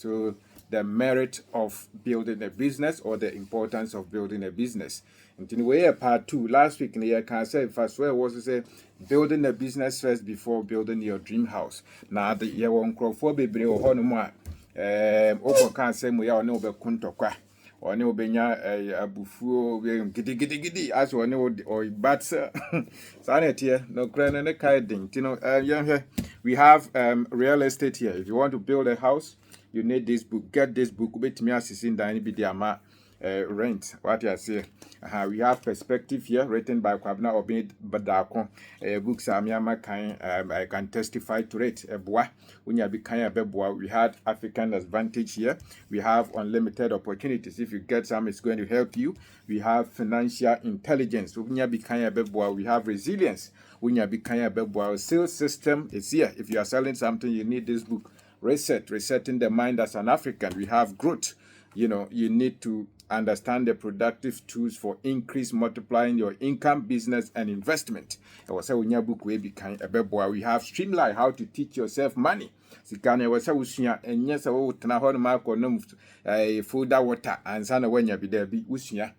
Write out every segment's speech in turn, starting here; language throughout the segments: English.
So the merit of building a business or the importance of building a business. In way part 2 last week, I can say first where was to say building a business first before building your dream house. Now the year one crop for baby or honor can say we are no be kuntokwa or no benya a bufu giddy as one or bad sanity no grand and a kiting. We have real estate here. If you want to build a house, you need this book. Get this book. Bet me as in the rent. What you say? We have perspective here, written by Kwabna Obed Badako. Books I can testify to it. We had African advantage here. We have unlimited opportunities. If you get some, it's going to help you. We have financial intelligence. We have resilience. Sales system is here. If you are selling something, you need this book. Resetting the mind as an African. We have growth. You need to understand the productive tools for increase multiplying your income, business, and investment. I was saying book we have streamline how to teach yourself money. Sikane was usua and yes, I will tell folder water and sana when you be there be usua.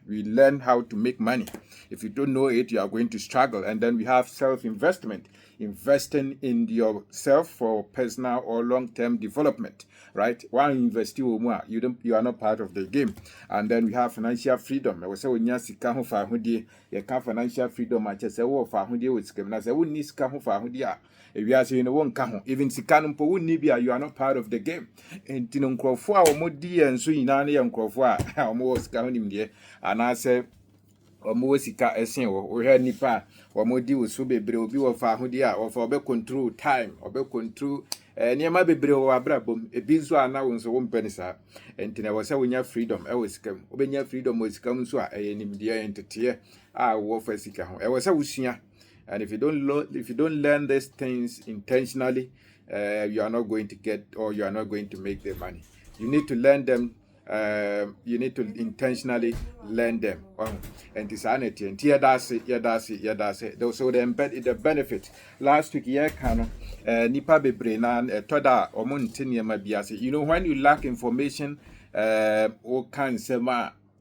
We learn how to make money. If you don't know it, you are going to struggle. And then we have self-investment, investing in yourself for personal or long-term development, right? While investing more, you are not part of the game. And then we have financial freedom. I was saying, you can financial freedom. I just say, oh, for with scam. I say, we need scam for if you are saying one count, even Sikanumpo would nibia, you are not part of the game. And Tinunkrofua or Modi and Suinani and Crofua, almost counting there. And I say, or Mosika Essen or her nipa, or Modi will sube bro, be of Fahudia, or for be control time, or be control. Near my baby or Abrabum, a bizarre announced a 1 penny, sir. And Tina was saying your freedom, I was come. When your freedom was come so I am dear entertainer. I war for Sika. I was a Wusia. And if you don't learn these things intentionally, you are not going to get, or you are not going to make the money. You need to learn them. You need to intentionally learn them. And this sanity and that's it. So the benefit. Last week, nipa bebre na toda omontini mabiase. You know, when you lack information, or can say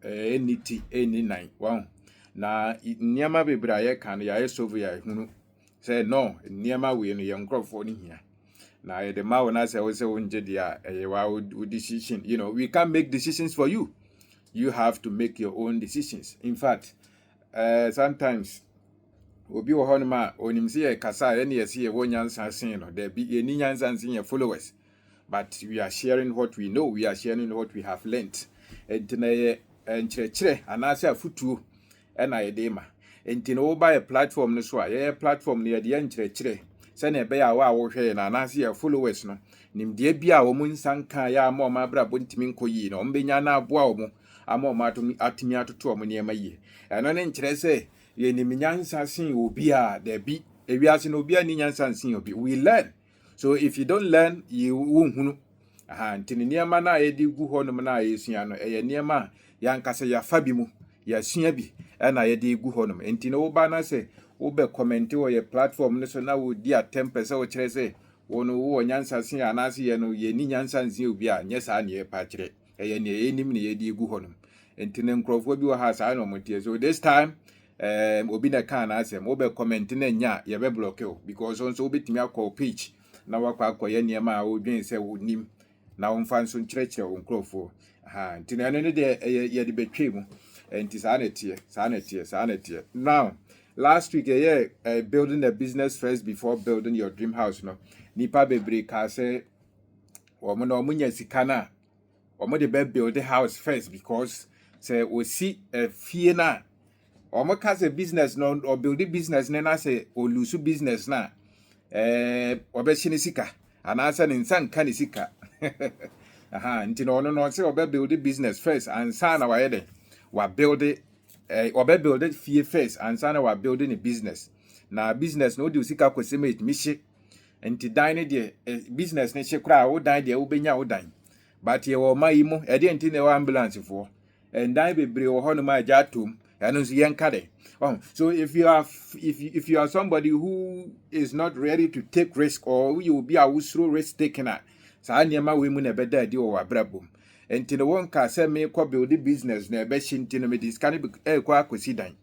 any night. Wow. Na nneɛma bebree a yɛka no yɛayɛ so yɛ hunu sɛ no nneɛma wei no yɛ nkrɔfoɔ no hia na yɛde ma wo na sɛ wo sɛ wo ngye deɛ a ɛyɛ wa decision. We can't make decisions for you. You have to make your own decisions. In fact, sometimes obi wɔ hɔ no ma onim sɛ yɛ kasa ɛne yɛ sɛ yɛ wɔ nyansa sen no there be yɛni nyansa sen yɛ followers, but we are sharing what we know. We are sharing what we have learned. Ɛnti na yɛ nkyerɛkyerɛ anaasɛ afutuo ɛna yɛde ma enti no buy a platform no so a yɛ platform no yɛde nkyerɛkyerɛ sɛ na ɛbɛyɛ a wo hwɛ na anaasɛ yɛ followers no nimdeɛ bi a wɔn nsanka yɛ ama ɔma abra bontimi nkɔ yi na ɔmo benya na aboa ɔmo ama ɔmo atumi atoto ɔmo nneɛma yi ɛno ne nkyerɛ sɛ yɛ nim nyansa sen obi a da bi ewiase no obi a ni nyansa sen obi. We learn. So if you don't learn, you won't hunu. Nti ne nneɛma na yɛde gu hɔ nom na yɛsua no ɛyɛ nneɛma yɛankasa yɛafa bi mu yɛasua bi ɛna yɛde gu hɔ nom. Enti no woba na sɛ wobe comment wɔ yɛ platform no so na wo di attempt sɛ wo kyerɛ sɛ wono wo nyansa sen anaase yɛ no yɛ ni nyansa sen obi a nyɛ saa ne yɛ pa kyerɛ ɛyɛ ne yɛ nim ne yɛde gu hɔ nom. Enti ne nkrɔfoɔ bi wɔ ha saa na ɔmotie. So this time obi na kan asɛm wobe comment na nya yɛbɛ block you because onso wobetumi akɔ page na wakɔ akɔyɛ nneɛma a wodwen sɛ wo nim na wo mfa nso nkyerɛkyerɛ wo nkrɔfoɔ. Nti na ɛno ne de yɛde betwe mu. Enti saa na tie. Now last week building a business first before building your dream house no nipa bebre ka sɛ wɔn na wɔn nya sika na wɔn de build the house first because sɛ osi fie na wɔn ka sɛ business no or build the business na sɛ olusu business na ɔbɛhyɛ ne sika anaasɛ ne nsa nka ne sika. Nti na ɔno no sɛ build the business first and sa na wayɛ de wa build it fie first and sana wa building a business. Na business no di usika kweseme it mishi. Enti dan ne de business ne hye kra wo dan de wo benya wo dan. But ye wo mai mu e de enti ne wa ambulance fo. And dan bebre wo ho no ma agya tom. Eno so yenka de. So if you are somebody who is not ready to take risk or you will be a usro risk taker, saa nneɛma we mu na ɛbɛda adi wɔ w'abrabom enti no wonka sɛ me kɔ build business na ɛbɛhye nti no me dis kan ɛkɔ akɔsi dan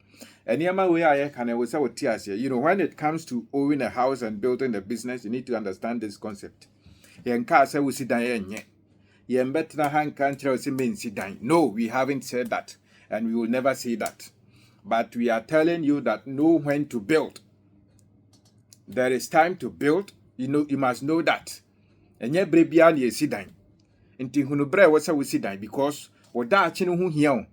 nneɛma we a yɛka na ɛwɔ sɛ wote aseɛ you know when it comes to owning a house and building a business you need to understand this concept yɛnka sɛ wosi dan ɛnyɛ yɛmbɛtena ha nka nkyerɛ sɛ mensi dan no we haven't said that and we will never say that but we are telling you that know when to build. There is time to build. You must know that. Enye bre bia na esi dan. Nti hunu bre wo se wo si dan because wo da achi no hu hia o.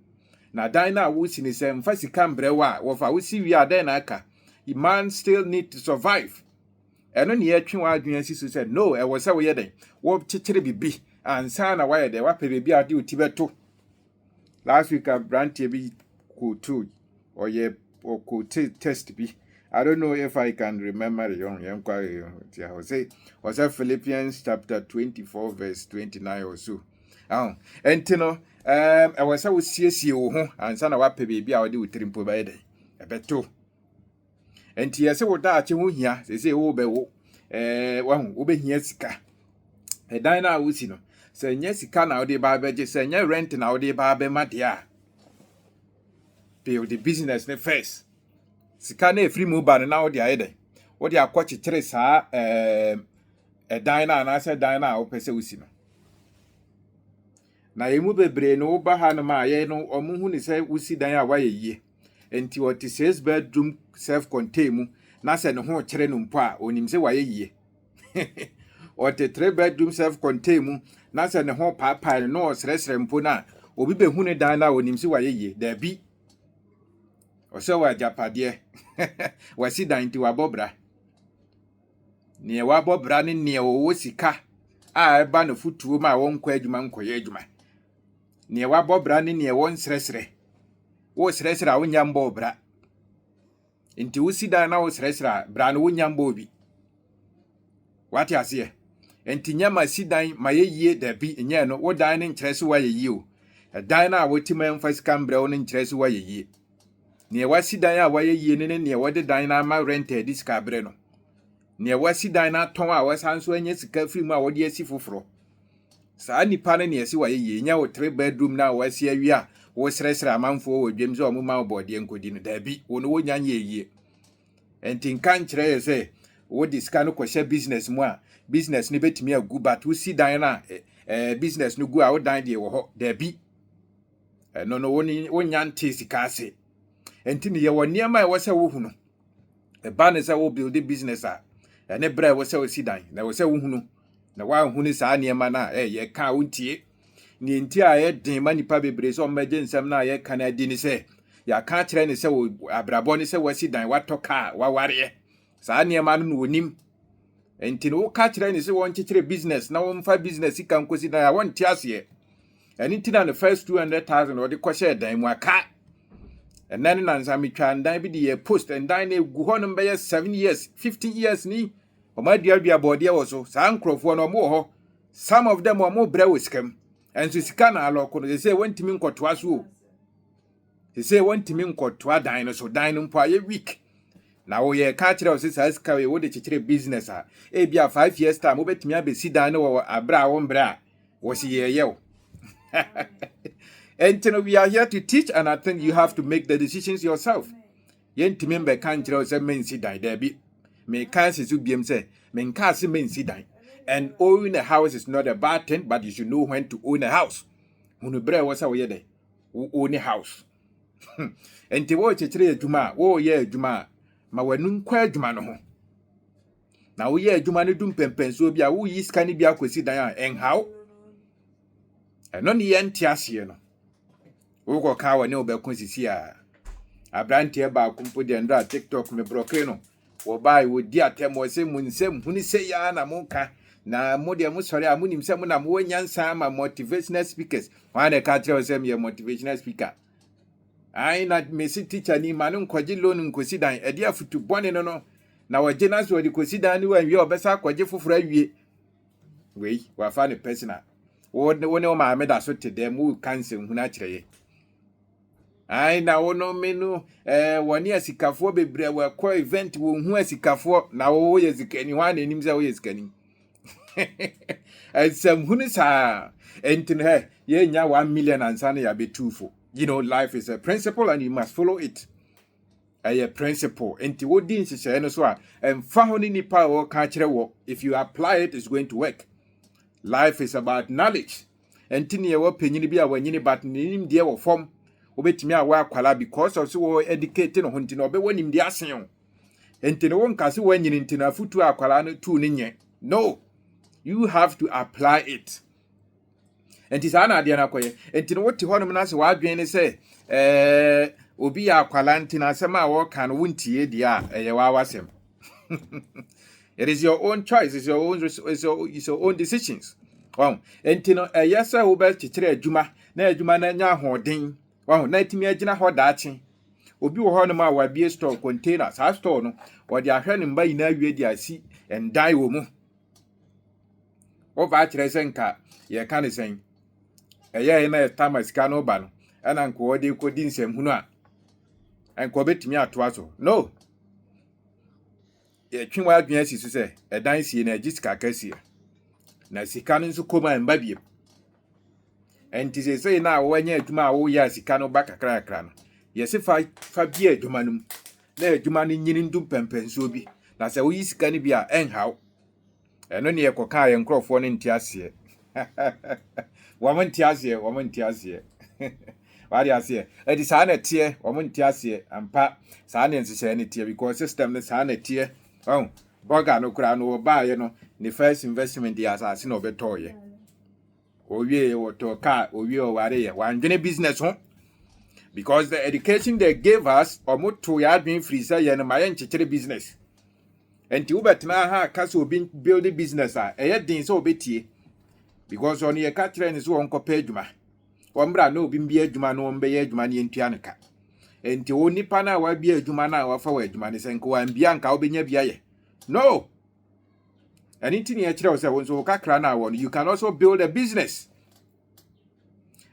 Na dan na wo si ni se mfa sika mbre wa wo fa wo si wi adan na aka. The man still need to survive. Eno ne yetwe wa adwen si so said no e wo se wo ye den. Wo chichire bibi ansa na wa ye den wa pe bibi ade oti beto. Last week a brand bi ko to or ye or ko test bi. I don't know if I can remember the young was that Philippians chapter 24 verse 29 or so. And you know, I was so CSU and son of a baby I do trimpo by day. A beto. And here say what that you here, they say, oh, be one, obe here sika. A diner usino. Say, yes, can now de barber just say, yeah, rent now de barber matia. Build the business the first. Sika na free mobile na odi ayede wo de akwachi kire saa dina na ase dina opese usi no na yemu bebre no ba ha no ma ye no omuhu ni se usi dan a waye yie enti oti 6 bedroom self contained mu na se ne ho kire no mpo a onim se waye yie oti 3 bedroom self contained mu na se ne ho papa no sresre mpo na obi behu ne dan na onim se waye yie da bi Ose wa japade wasi dan ti wa bobra ne wa bobra ne wo sika a eba no futuo ma won kwa adwuma nkoye adwuma ne wa bobra ne won sresre wo sresre a wonya mbo bra nti wusi dan na wo sresre bra no wonya mbo obi wati ase nti nyama si dan ma yeyie da bi nye no wo dan ne nkyerese wa yeyie o dan na wotima emfasika mbra wo ne nkyerese wa yeyie ne wasi dan a waye yie ne wode dan na ma rented sika bre no ne wasi dan na ton a wasanso anya sika free mu a wode asi foforo saa nipa ne esi waye yie nya wo 3 bedroom na wasi awi a wo sresre amanfo wo dwem so mo ma obode nkodi no da bi wo no wonya nya yie enti nkan kire ye se wo di sika no kwhye business mu a business ne betimi agu but wo si dan na business no gu a wo dan de wo ho da bi no wonya nte sika ase enti ne ye woniam a wo se wo hu no e ba ne se wo build business a ne bra wo se wo si dan na wo se wo hu no na wa hu ni saa niam na ye ka wontie ni enti a ye den ma nipa bebre so mmaje nsam na ye ka na di ni se ya ka kire ni se wo abrabo ni se wo si dan wa toka wa ware saa niam no wonim enti no ka kire ni se won kikire business na won fa business kan kosi dan a won ti ase eni ti na the first 200,000 wo de ko share dan mu aka and then Nansami Chan die be post and dine go on by 7 years, 15 years ni. Or my dear be a body also, some crop one or more. Some of them are more brewiscam. And Susicana local, they say one timing got twice woo. They say one timing got twa dinosaur dine for a week. Now ye catcher of this as carry what the business are. A be a 5 years time, over to me be see dino or a brow on bra. Was he a yell? And we are here to teach, and I think you have to make the decisions yourself. Yen to member can't tell us men sit down there be. Me can't see to say, men can't see men sit down. And owning a house is not a bad thing, but you should know when to own a house. When you bring what's our day, own a house. And to watch a trade Juma, oh, yeah, Juma, ma wenun kwa Juma no. Now, we are Juma no dum pen so be a who is can be a question and how? And on the end, no. Ugo kawa ne obekonsisi a abrante ba kumpo de ndra TikTok me broke no wo bai wo di atem wo se munsem huni se ya na monka na mo de mo sori amunim se mo na mo nyansa ma motivational speakers wane ka tell se me motivational speaker ai na me si teacher ni ma no nkwaji loan nkosi dan e dia futu bone no na wo je na so di kosi dan ni wan wi obesa kwaji foforo awie wei wa fa ne personal wo ne o ma me da so te dem wo cancel huna kireye ai na wono menu woni asikafo bebre wa kwa event wo hu asikafo na wo ye zikani wa na nim za wo ye zikani And some hunisa and hey, yeah, 1 million and sana ya be truthful. You know, life is a principle and you must follow it. A principle. And to what didn't say no so and found in power catch work. If you apply it, it's going to work. Life is about knowledge. And tini wa penyin bi a wanyini but nim de wo form. Obetimi a wa kwala because of so educated no hunti no be wanim de asen. Enti no won kase wanyini ntina futu akwala no tu ne nye. No. You have to apply it. Enti sa na ade na koye. Enti no wote honom na se wa adwen ne se obi ya akwala ntina asem a wo kan wontie de a eye wa wasem. It is your own choice. It's your own decisions. Wow. Enti no yes we be chichire adwuma na adwuma na nya hoden. Wow, na timi agina ho daache. Obi wo ho no ma wa bie store container. Sa store no, wo de ahwe ne mba ina awie di asi and die wo mu. O va kire senka ye ka ne sen. Eye na etama sika no ba no. Ana nko wo de kodi nsem hunu a. Enko betimi ato aso. No. Ye twinwa adwen asi so se edan sie na agisika kasie. Na sika no nso koma mba biem. Enti se na wanya adwuma wo ya sika no ba kakra no. Yesi fa bia adwuma no na adwuma no nyini ndum pempenso bi. Na se wo yi sika no bia enhaw. Eno ne yekoka ye nkrofo no nti ase. Wo nti ase. Wadi ase. Edi sa na tie, wo nti ase ampa sa na nsese ne tie because system ne sa na tie. Oh, boga no kura no ba ye no the first investment ya asase na obetoye. Owie woto car, owie oware ye. Wandwene business ho. Because the education they gave us omoto ya adwen free say ye no ma ye nchekere business. Enti ubetna ha kase obi build business a eye din so obetie. Because on ye ka kire ni so onkopa adwuma. Ombra na obi mbi adwuma no ombe ye adwuma ne ntua nka. Enti onipa na wa bia adwuma na wa fa wa adwuma ne senko wa mbia nka obenya bia ye. No. Anything you kire say wonso kakra na won you can also build a business.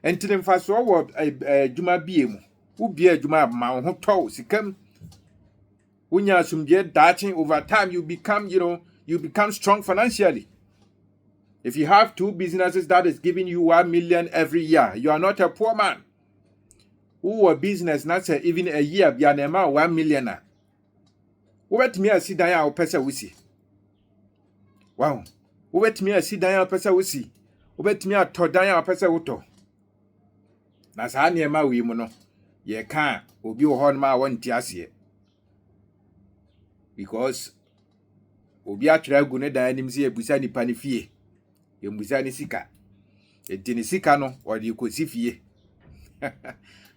Enti dem fa so wo adwuma bie mu. Wo bia adwuma ma ho to sikam. Unya sumdie dating over time you become strong financially. If you have 2 businesses that is giving you 1 million every year, you are not a poor man. Who a business not say even a year be an amount 1 million. Wet me a sit down or pesa wisi. Wow. Wet me a sit down or pesa wisi. Wet me a to down or pesa wuto. Na sa niema wi mu no. Ye kan obi wo hon ma wonti ase. Because obi atwera gu ne dan anim se ebusa nipa ne fie. Ye mbusa ne sika. Etini sika no odi kosi fie.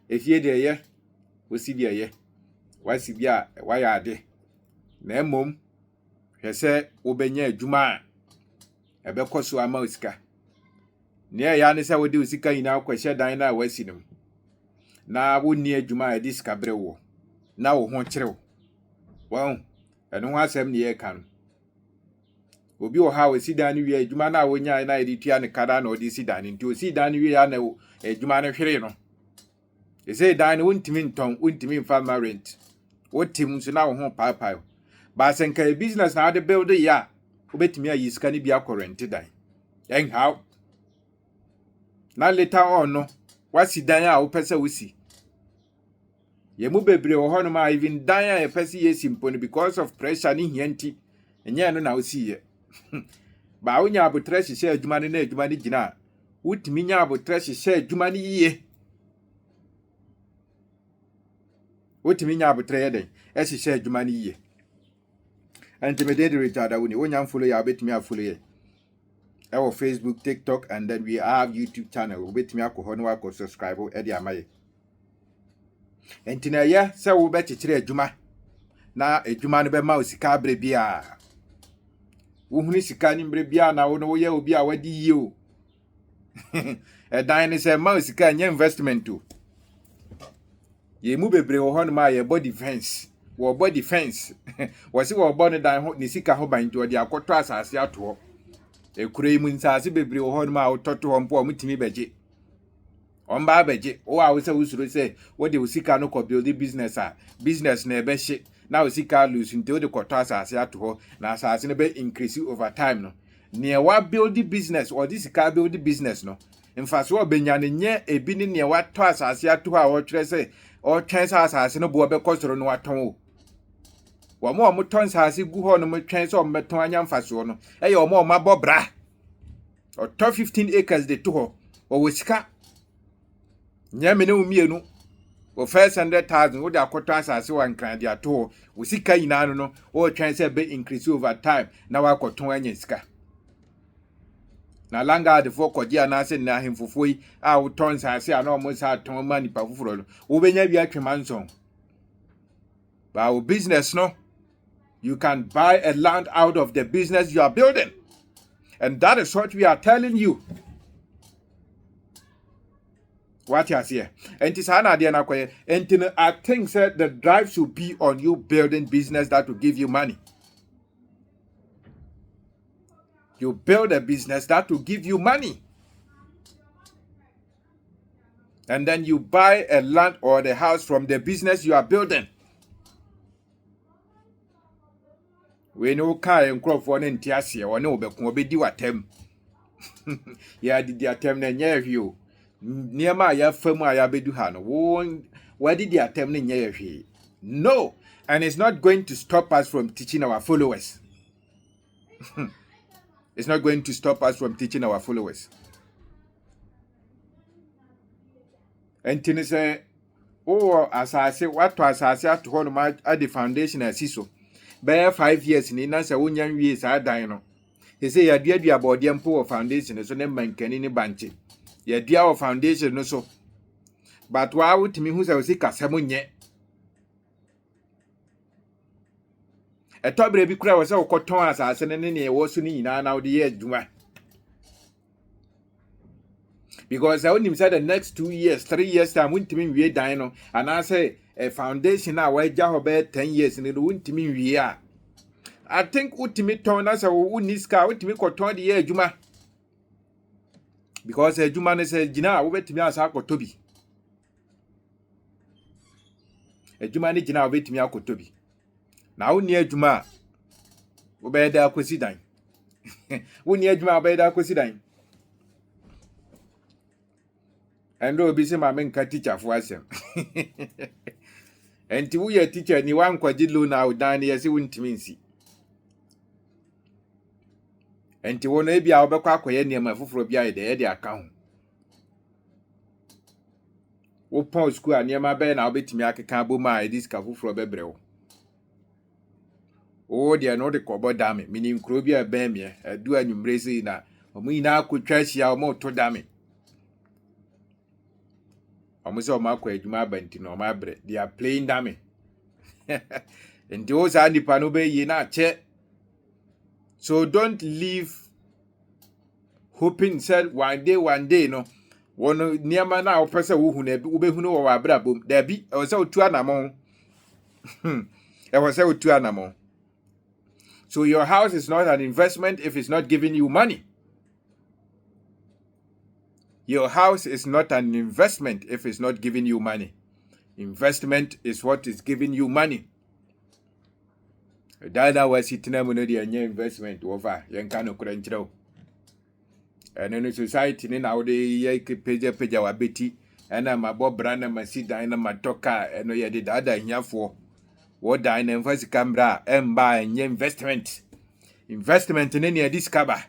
Efie de ye, osi de ye. Wasi bia wa ya ade. Na emom hwese obenya adwuma ebekoso ama osika. Ne ya ne se wodi osika nyina akwahye dan na wasi nim. Na wonni adwuma edi sika brewo. Na wo ho kyerɛw. Wow. Eno ho asɛm ne ye ka no. Obi wo ha wasi dan ne wie adwuma na wonya na edi tua ne kada na odi si dan nti osi dan ne wie ya na adwuma ne hwere no. Ese dan ne wontimi nton, wontimi mfa ma rent. Wotim nso na wo ho paapae. Ba senka e business na ade build ya, obetimi ayi sika ne bia rent dan. How? Na later on no, wasi dan a wo pese wosi. Ye mu bebre wo hono ma even dan a ye pese ye simple because of pressure ni hianti. Enye no na wosi ye. Ba wonya abotre hye adwuma ne na adwuma ne gina. Wutimi nya abotre hye adwuma ne yiye. Wutimi nya abotre ye den. Hye adwuma ne yiye. Intimidate Richard Awuni. Wonya follow ya betimi follow ye. Our Facebook, TikTok, and then we have YouTube channel. Betimi akọ no akọ subscribe e de amaye. Entina ye se wo be chichire adwuma. Na adwuma no be ma osika abre bia. Wo huni sika ni mbre bia na wo no ye obi a wadi yi o. Dan ni se ma osika nya investment o. Ye mu bebre wo ho no ma ye body defense. Wo body defense. Wo si wo body dan ho ni sika ho ban to de akoto asase ato. Ekure mu nsase bebre wo ho no ma ototo ho mpo omutimi beje. Omba beje wo a wo se usuro se wo de usika no ko build business na ebe hye na usika lose nti wo de koto asase ato ho na asase no be increase over time no near what build business or this car build business no. In fact, what Benyane a bini near what twice as ya 2 hours say or chance as no boy because no what tongue. One more mutons has a good honor chance of Metonian Fasono. Eh, or more my bobra or 15 acres de toho or whiska. Nyamino mienu or first 100,000 would have quarters as one candy at all. We see Kainano no or chance a bit increase over time. Now I got 20 ska. Na langa de foko dia na se na hemfofoi a woton sase a na omo sa ton mani pa foforo no wo benya wi atwemanson ba wo business no you can buy a land out of the business you are building, and that is what we are telling you. What you see and this na dia na kwaye and I think said the drive should be on you building business that will give you money. You build a business that will give you money. And then you buy a land or the house from the business you are building. We know car and crop for an tiasia or no, but we do attempt. Yeah, did the attempt near you. Near my firm, I beduhan. Why did the attempt near you? No, and it's not going to stop us from teaching our followers. It's not going to stop us from teaching our followers. And Tina say, oh, as I say, what was I said to hold my at the foundation as so. Bear 5 years in Nasa Union years I dino. He say, ya dear about the poor foundation, so never man can any bunch. Ya dear foundation, no so. But why would me who's a sick as someone yet? A top baby crowd was so cotton as I said, and any was soon now the year, Juma. Because I only said the next 2 years, 3 years time wouldn't mean we dino, and I say a foundation now where Java 10 years and it wouldn't mean we are. I think ultimate turn as a uniska ultimate for 20 years, Juma. Because a Juma says, Jina, wait to me as Uncle Toby. A Juma Jina wait to me Uncle Toby. Now near Juma, obey the Aquasidine. When near Juma obey the Aquasidine. And do be some men can teach for us. And to we a teacher, and you want quadrillo now down here, as you wouldn't mean see. And to one be our back near my foot behind the Eddie account. O Paul Square near my bed, I'll bet me I can't boom my this cafu for Bebrel. Oh, they are not a cobble damn, meaning Crobia Bamia, a do an embrace in a we now could trash your motor damn. Almost all my quake, my bentin or my bread, they are playing damn. And those are the panobe ye not check. So don't leave hoping said one day, no. One near man now, person who never know our brabum. There be also 2 animal. There was 2 animal. So your house is not an investment if it's not giving you money. Your house is not an investment if it's not giving you money. Investment is what is giving you money. Dada was sitting on the investment over Yankano Kurenchro. And in society, now the page our Betty, and I'm a Bob Brandon, my seat, and my talker, and no, you did other in your for what dine and first camera and buy an investment. Investment in any discover.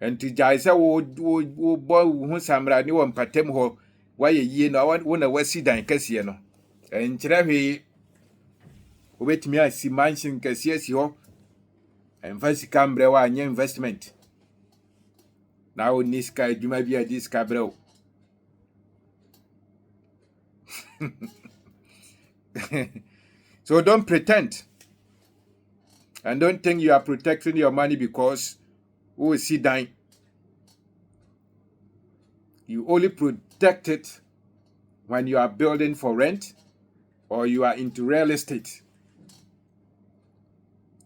And to Jaisa would boy who Samra knew on Patemho, why ye know one a West Sidine Cassiano. And Trevi, wait me, I see mansion Cassiasio. And first camera one investment. Now in this guy, you might be a discover. So don't pretend. And don't think you are protecting your money because who is he dying? You only protect it when you are building for rent or you are into real estate.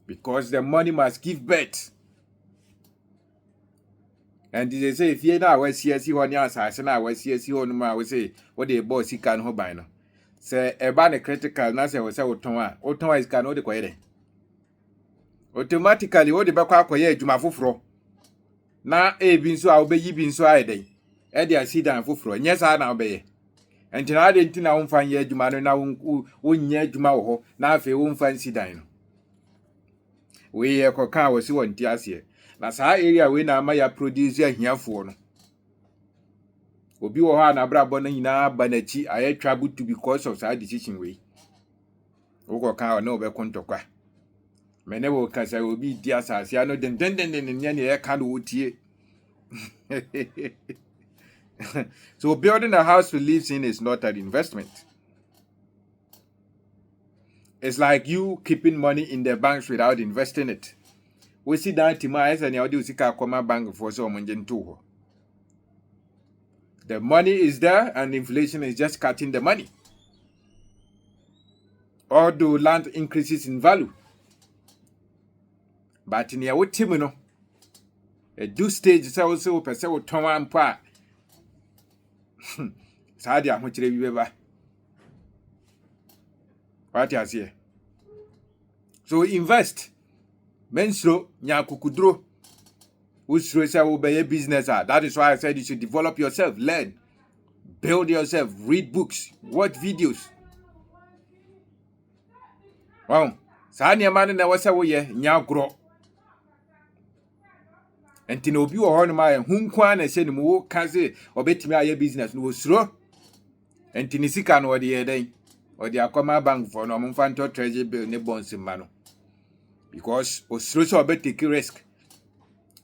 Because the money must give birth. And they say, if you're not CSC on your side, and I was CSC on my say, what the boss he can hold by now. Say, a ban critical, Nasa was Ottawa. Ottawa is cannot acquire. automatically wo de bekwa akoye adwuma foforo na ebi nso a obeyi bi nso ayeden e de asidan foforo nye sa na obeye entina ade ntina wo mfa ye adwuma no na wo nya adwuma wo ho na afi wo mfa nsidan no we ye koka wo si wonti ase na saa area we na ama ya produce ahiafo no obi wo ha na brabo na nyina ba na chi ayetwa butu because of saa decision we wo koka na obekontokwa mene wo kasa obi di asase ano den nya ne ye ka no wotie so building a house to live in is not an investment. It's like you keeping money in the banks without investing it. We see that as an audio bank for so the money is there and inflation is just cutting the money. Although land increases in value. But in your timino, a do stage is also per se Tom pa. Sadia much ever. What you say? So invest. Mensro nya kukudro. Usro will be a business. That is why I said you should develop yourself, learn, build yourself, read books, watch videos. Wow. Sanya man na wasa wo ye nya gro. Enti na obi wo ho no ma hu kwa na se ni mo kaze obetimi aye business no osuro. Enti ni sika no ode ye den. Ode akoma bank for no mo fa nto treasury bill ne bonds ma no. Because osuro so obetake risk.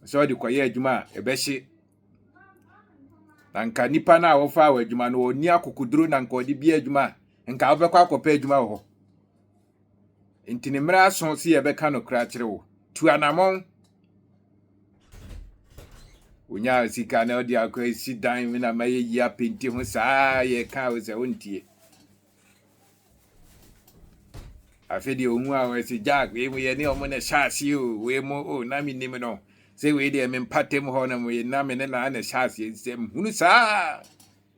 So de koye adwuma e be hye. Nanka nipa na wo fa adwuma no oni akokuduro nanka ode bi adwuma. Nka obekwa akopa adwuma wo ho. Inti ne mra so si ebeka no kra kire wo tu anamon unya sika na odi akwa si dan me na maye yi apenti ho saa ye ka wo se wontie afedi ohun a we si jack we mu ye ni omo na shaasi o we mo o na mi nim no se we de me patem ho na mo ye na me na shaasi sem hunu saa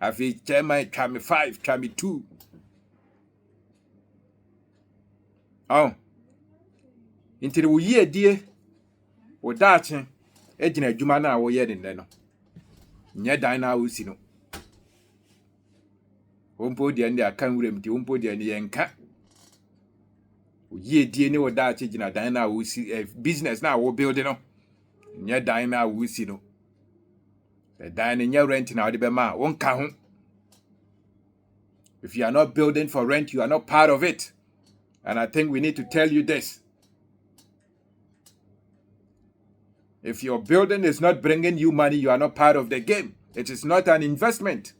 afi chema twa me 5 twa me 2. Oh, intiri wo yi adie wo daache ejina adwuma na wo ye den no nye dan na wo si no wompo de ndi aka nwuram ti wompo de ndi yenka wo yi adie ne wo daache jina dan na wo si business na wo build no nye dan na wo si no the dan nye rent na wo de be ma wonka ho. If you are not building for rent, you are not part of it. And I think we need to tell you this. If your building is not bringing you money, you are not part of the game. It is not an investment.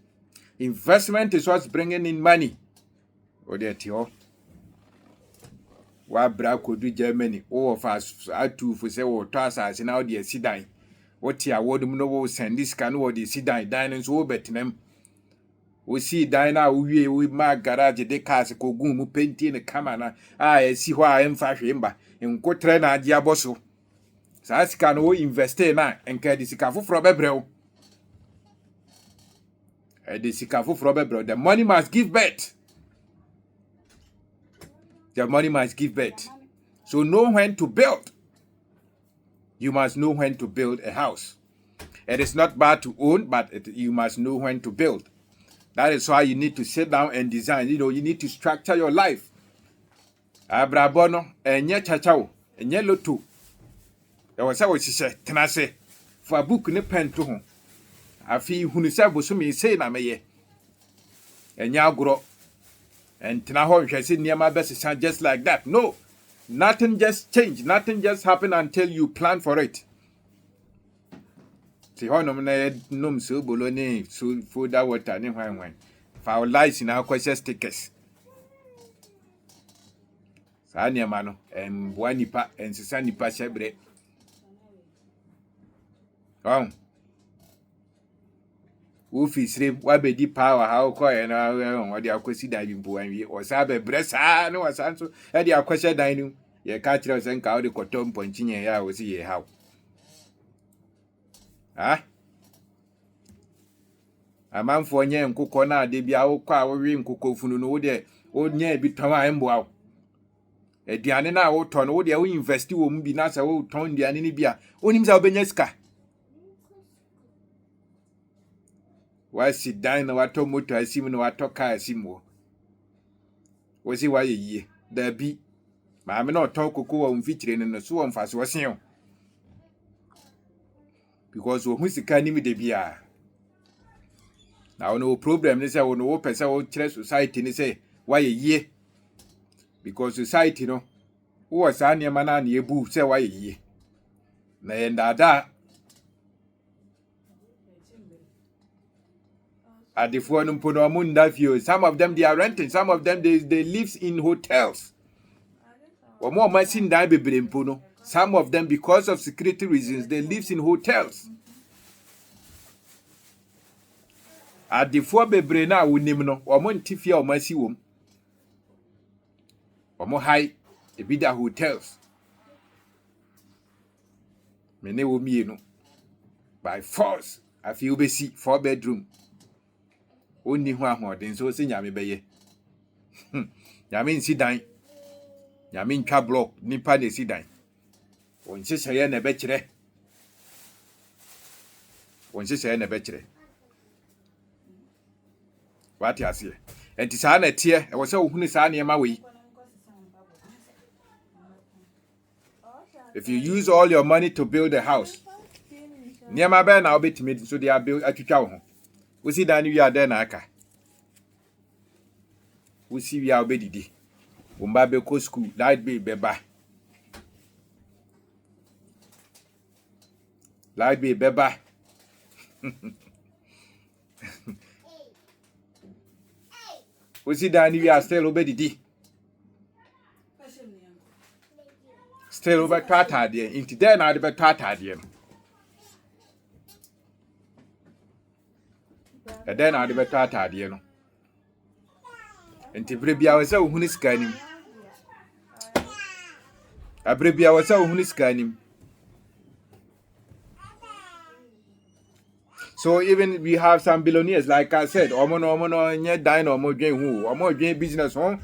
Investment is what's bringing in money. Odetio. Wa bra kodu Germany. O of us atu for say o toss as now the sidai. What ya wodum no wo send this can wo the sidai dining so betnem. We see dina we ma garage de cars kogun mu penti ne kama na si ho a emfa hwemba enkotre na ade aboso sa sika no invest na enka de sika foforo bebreu de sika foforo bebreu. The money must give birth. The money must give birth. So know when to build. You must know when to build a house. It is not bad to own, but you must know when to build. That is why you need to sit down and design. You need to structure your life. Abrabono, enye chachao, enye loto. E wasa wo sise tenase. For book ne pen to ho. Afi hunu se bosumi sei na meye. Enye agro. And tena ho hwese niam abesesa just like that. No. Nothing just change. Nothing just happen until you plan for it. Si ho nom na nom so bolo ni so food water ni hwan fa lights na kwese stickers sa ni ma no bua nipa ensesa nipa shebre office wa bedi power ha ko ye na o de akwesi dan bi bua wi o sa be bresa no wasanso e de akwese dan ni ye ka kire sen ka o de kotom ponchinye ya o si ye ha amanfo nye nkukọ na ade bia wo kwa wo wi nkukọ funu no wo de o nya bi twa embo awo aduane na wo tɔ no wo de wo invest wo mu bi na sɛ wo tɔn aduane ni bi a onim sɛ obenya sika wa sit down na watɔ motor asim na watɔ car asim wo si wa yie da bi maame na ɔtɔn koko wa mfitire no so wo mfa so sen because wo hu sika ni mi de bia na wo no problem ni sɛ wo no wo pɛ wo kyerɛ society ni sɛ wa yie because society no wo sa nneɛma na na ebu sɛ wa yie na yɛndada adifo no mpo no mo ndafio. Some of them they are renting, some of them they live in hotels. Omo masi ndan bebre mpo no, some of them because of security reasons they live in hotels. Adifo bebre na wonim no, omo ntifia omo asi wom. Omo high ebi da hotels. Mene wo mienu by force afi obesi 4 bedroom. Oni ho ahoden so se nyame beye nyame nsi dan nyame ntwa block nipa de si dan onhyehyeye na be kire wati ase enti saa na tie e wo se ohunu saa na ema we. If you use all your money to build a house niema be na obetimi so they are build atwitwa wo ho. We see that you are there na aka. We see we are obedidi. Umba be ko school, light be beba. Light be beba. We see that you are still obedidi. Still over tata there. Into there na the tata there. And then I better atade no enti brebia we say ohunu sika nim abrebia we say ohunu sika nim. So even we have some billionaires like I said omo no nye dine omo dwen hu omo dwen business ho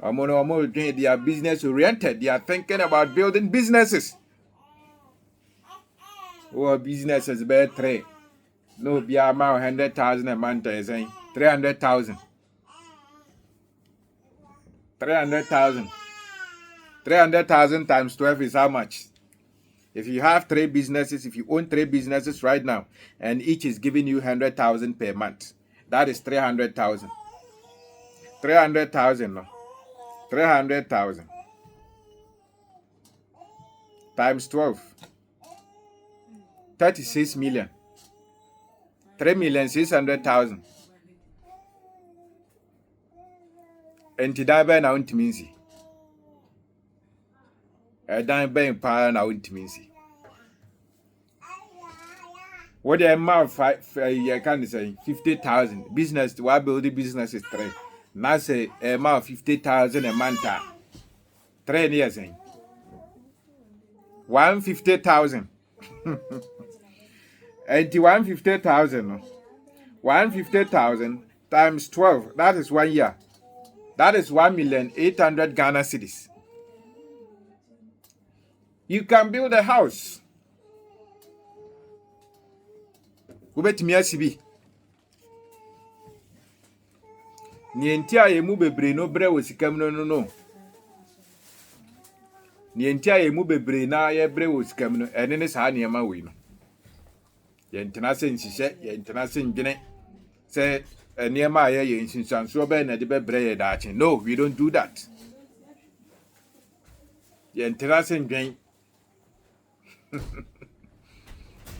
omo dwen they are business oriented. They are thinking about building businesses. Or businesses be 3 no be amount 100,000 a month is 300,000. 300,000 times 12 is how much? If you have 3 businesses, if you own 3 businesses right now, and each is giving you 100,000 per month, that is 300,000. 300,000 no, 300,000 times 12, 36 million. 3,600,000. Enti da be na untimi nsi. Dan be pa na untimi nsi. What the amount 50,000 business to build the business is 3. Now say amount 50,000 a month. 3 years saying 150,000. And 150,000 no. 150,000 times 12, that is 1 year. That is 1,800,000 Ghana cedis. You can build a house. Ubetimi asibi. Ni enti a yemu bebre no bre wosikam no. Ni enti a yemu bebre na ye bre wosikam no ene ne saa niema we no. Ye ntena se nsihye, ye ntena se ndwene. Se niema ye nsinsanso be na de bebre ye daache. No, we don't do that. Ye ntena se ndwen.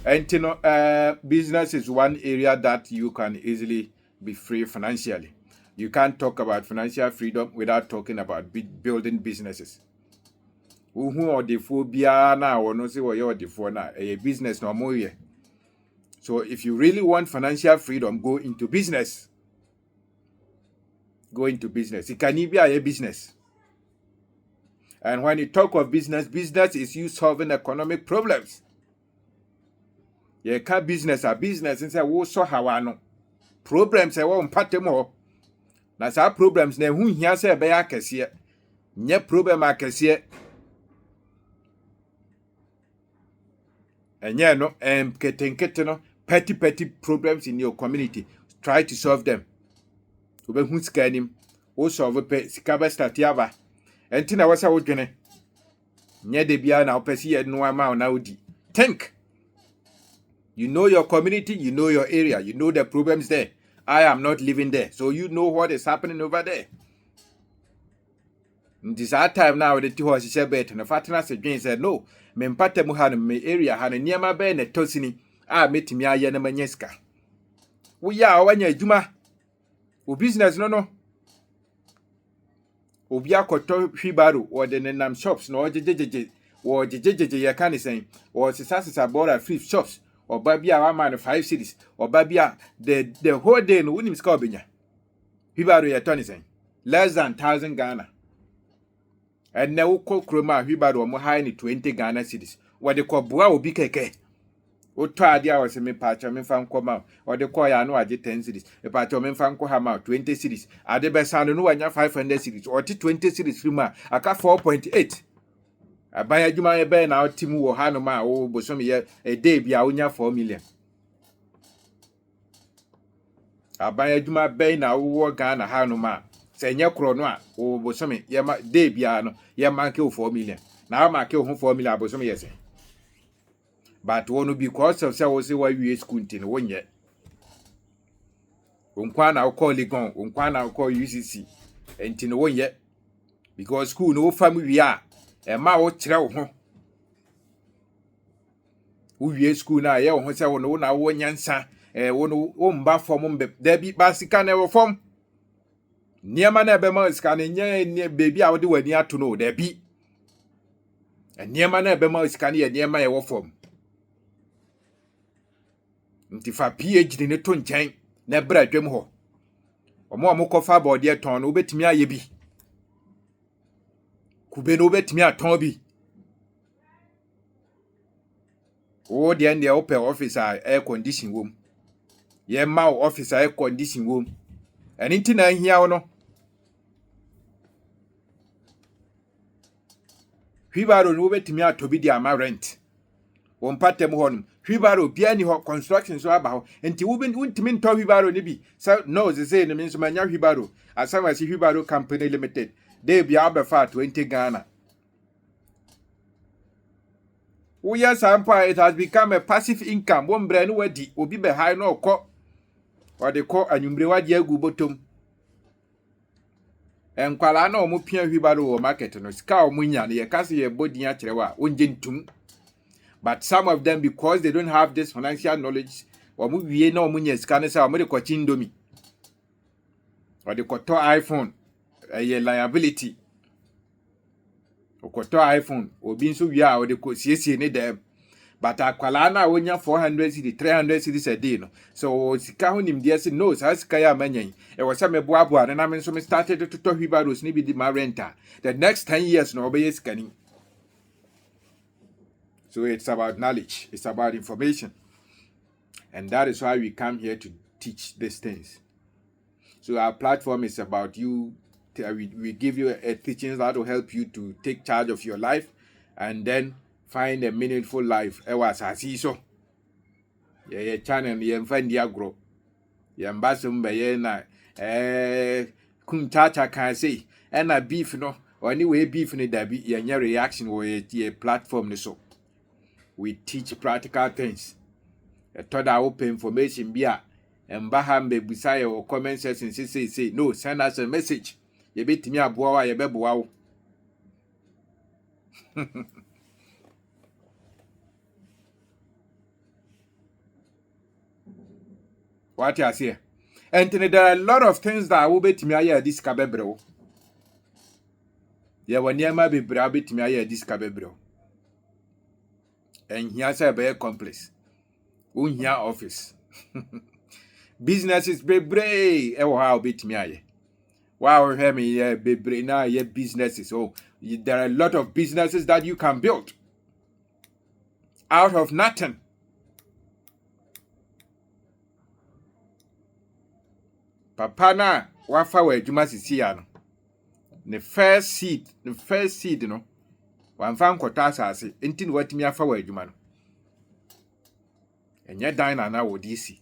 And you know, business is one area that you can easily be free financially. You can't talk about financial freedom without talking about building businesses. Who or the phobia now or no say what you're the for now a business no more. So if you really want financial freedom, go into business. Go into business. It can be a business. And when you talk of business, business is you solving economic problems. Ye ka business a business and say wo so hawano problems e wo mpate mo na sa problems na hu hia say be ya kese nye problem akɛseɛ ɛnyɛ no ketenkete no petty problems in your community try to solve them wobɛhu sika anim wo solve pɛ sika bɛstarte aba ɛnti na wɔsɛ wodwene nye de bia na wopɛ si yɛ no ama na wodi think. You know your community, you know your area, you know the problems there. I am not living there, so you know what is happening over there. In this time now, the two horses said, "Bet," and the father said, "No, me mpate mu hanu me area hanu niema be ne tosini a metimi aye na manyeska. Wo ya wanya adwuma, wo business no. Obi akoto hwibaro wo de nenam shops no ojejejeje wo jejejeje ye kan sen wo sisa bora free shops oba bia wa man 5 cities oba bia the whole day no unim ska obenya hwibaro ye toni sen less than 1000 Ghana and na wo kroma hwibaro mo high ni 20 Ghana cities wo de ko boa obi keke wo to ade a wo se me pacha me fa nkoma wo de ko ya no age 10 cities me pacha me fa nko ha ma 20 cities ade be san no wanya 500 cities or 20 cities frima aka 4.8 abaya adwuma ye be na otimu wo ha no ma wo bosom ye a day bia wonya 4 million abaya adwuma be na wo Ghana ha no ma se nye kro no a wo bosom ye ma day bia no ye ma ke 4 million na ma ke 4 million bosom ye se. But one because of say we wie school ntin wonye onkwa na call Legon onkwa na call UCC ntin wonye because school no fam wie a e ma wo kire wo ho wo wie school na ye wo ho say wo na wo nyansa wo no wo mba form mbe da bi basika na wo form niema na be ma sika na nye baby a wo de wani ato no da bi niema na be ma sika na ye niema ye wo form nti fa PhD ne to nkyɛn na bra dwem ho omo amokofa bode ton no obetimi aye bi kube no obetimi aton bi o de ende open office air condition wom ye ma office air condition wom eni nti na ahia wo no hwibaro no obetimi atobi di ama rent won patem ho no hwibaro bia ni ho construction so aba ho enti wuntimi nto hwibaro ni bi no ze say no minso manya hwibaro asama si hwibaro company limited they bia abefa 20 Ghana. Uya sampa it has become a passive income won bre no wadi obi be high no okọ ode kọ anwumre wadi agu botom enkwala na omo pia hwibaro wo market no sika omunya ne ye kase ye bodi a kirewa onje ntum. But some of them, because they don't have this financial knowledge, or we no money scan say or ko chindomi or the koto iPhone a liability or koto iPhone or bin so we are or the ko siesie ne dem. But akwala na wonya 400 cedi 300 cedis a day no. So sika honim dia say no sa sika ya manyan e wo say me boaboa na me so me started to hwibaros ni bi di my renter. The next 10 years no obey scanning. So it's about knowledge, it's about information. And that is why we come here to teach these things. So our platform is about you. We give you a teachings that will help you to take charge of your life and then find a meaningful life. Ewa sasi so. Ye channel ye mfandi agro. Ye mbaso mbe na kumchacha kan say na beef no anyway beef ni dabi ye reaction wo ye platform ni so. We teach practical things. Told our open information bia mbaham be busaye or comment section say no send us a message. Ye betimi aboa wa ye beboa wo. What you say? And there are a lot of things that will betimi aye this kabebre. Ye waniema be bra betimi aye this kabebre. And here say be complex. Unya office. Businesses bebre e wo ha obetimi aye. Wow, hear me, yeah, bebre na yeah businesses. Oh, there are a lot of businesses that you can build out of nothing. Papa na wafa wa adwuma sisi ya no. the first seed no wan fa nkɔtɔ asase enti ne watimi afa wɔ adwuma no enye dan na wo di si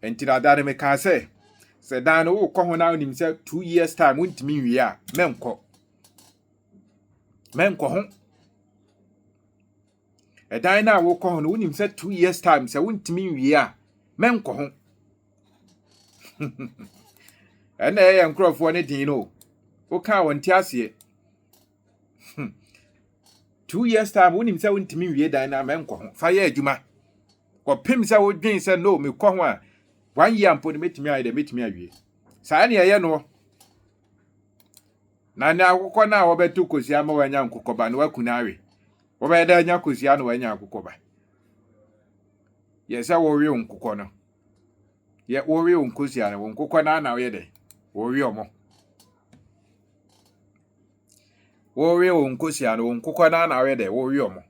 enti da da me ka se dan no wo kɔ ho na onim se 2 years time wontimi nwie a menkɔ ho dan na wo kɔ ho no wonim se 2 years time se wontimi nwie a menkɔ ho ena ye nkrofo ne din no wo ka wonti ase 2 years time wonim se wontimi nwie dan na menkɔ ho fa ye adwuma kɔpem se wo dwen se no me kɔ ho a 1 year mpo ne metimi ayi de metimi awie saa ne ye no na ne akụkọ na wobetu kosia ma wanya nkụkọba na wakuna awe wobeda anya kosia na wanya akụkọba ye se wo wi nkụkọ no ye wo wi nkosia na nkụkọ na wo ye de wo wi omo wo wi nkosia na nkụkọ na wo ye de wo wi omo.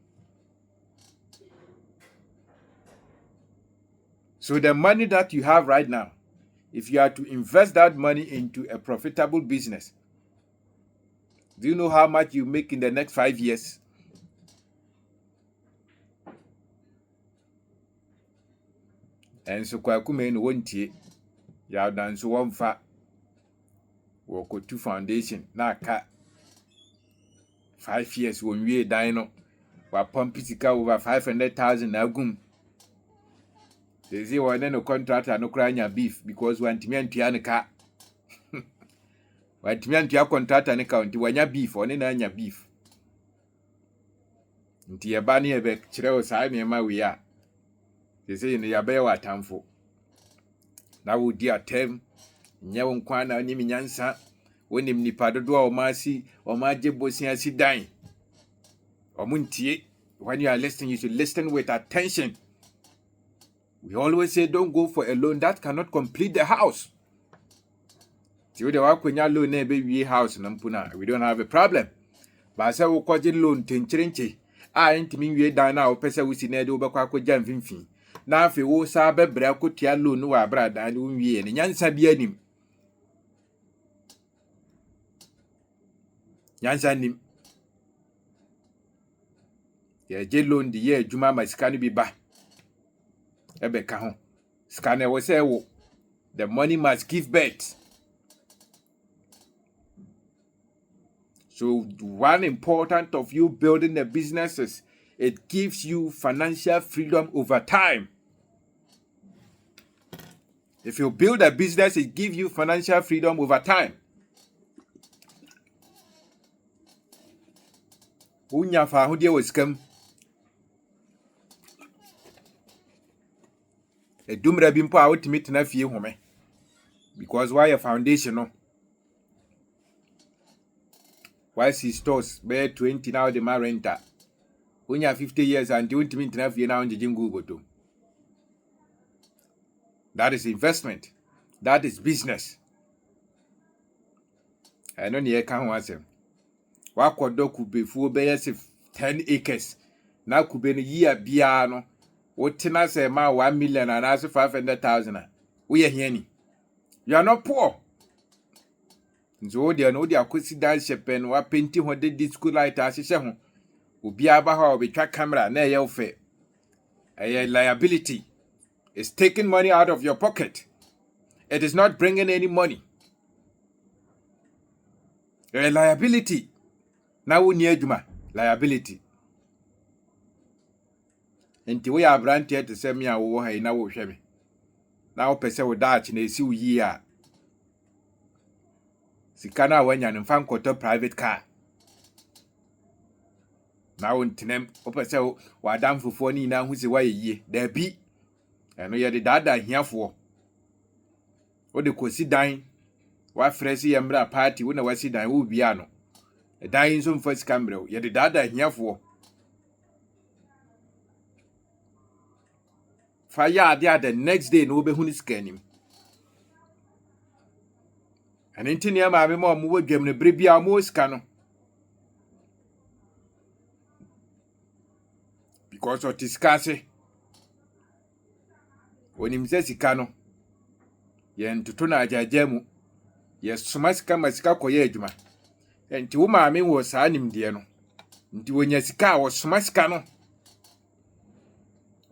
So the money that you have right now, if you are to invest that money into a profitable business, do you know how much you make in the next 5 years? And so kwakume no wontie ya dan so wonfa wo to foundation na aka 5 years won wie dan no wa pump sika over 500,000 na gum. They say one no contractor no kranya beef because one timi antua ne ka one timi antua contractor ne ka nti wanya beef one na anya beef nti ye ba ne ye be kire o sai me ma we a they say ne ya be wa tamfo na wo di atem nya won kwa na ni nyansa wonim nipa dodo a o ma je bosia si dan o muntie. When you are listening, you should listen with attention. We always say don't go for a loan that cannot complete the house. We don't have a problem. But say we call loan tenchirenche. Intimi wie dan na opese we si na de obekwa akogya mfimfin. Na afi wo sa bebra kotua loan wa abra dan wo wie ne nyansa bia nim. Nyansa nim. Ye je loan di ye adwuma ma sika no bi ba. Ebeka ho. Sika na wo say wo. The money must give birth. So one important of you building the businesses, it gives you financial freedom over time. If you build a business, it gives you financial freedom over time. Unya fa ho de waskam. Edumra bi mpo a wotimi tena fie home. Because why a foundation no. Why see stores be 20 now the ma renter. Unya 50 years and you wotimi tena fie na onje jingu boto. That is investment. That is business. I know ye kan ho asem. Wa kodo kubefuo be yes 10 acres. Na kube no yi abia no. Wotena say ma 1 million and as 500,000. We are here ni. You are not poor. Nzo de no de akosi dan shepen wa penti ho de disco light ahye ho. Obi aba ha obetwa camera na ye ofe. A liability. It's taking money out of your pocket. It is not bringing any money. A liability. Na wo ni adwuma, liability. Enti we abrante te se me a wo ha na wo hwe me. Na wo pese wo daach na esi wo yi a. Sika na wanya no mfa nkoto private car. Na wo ntinem wo pese wo adamfofo ni na hu se wa yie. Da bi. Eno ye de dada hiafo. Wo de kosi dan. Wa fresi yemra party wo na wasi dan wo bia no. Dan nso mfa sika mbrɛ ye de dada hiafo. Fa ya dia the next day no be hu ni sika nim. And intini ya maame ma omo wadwam ne bre bia omo sika no. Because of tiskase. Onim se sika no. Ye ntoto na ajaja mu. Yes, sumasika masika koye adwuma. Enti wo maame wo saa nimdeɛ no. Nti wonya sika wo sumasika no.